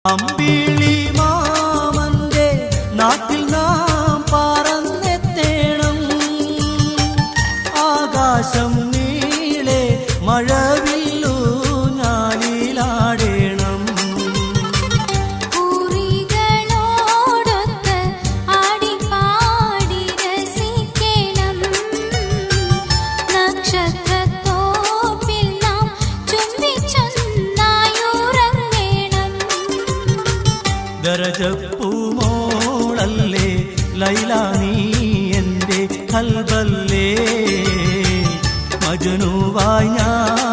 അമ്പിളി മാമന്റെ നാട്ടിൽ നാം പറന്നെത്തേണം. ആകാശം നീളെ മഴവില്ലു ഞാലിലാടേണം. പൂരികളോടൊത്ത് ആടിപ്പാടി രസിക്കണം. നക്ഷത്രത്തോപ്പിൽ നാം ചുംബിച്ചൊന്നായുറങ്ങണം. ദരജപ്പൂമോളല്ലേ ലൈല നീ എൻ്റെ കൽബല്ലേ. മജ്നൂവായി ഞാൻ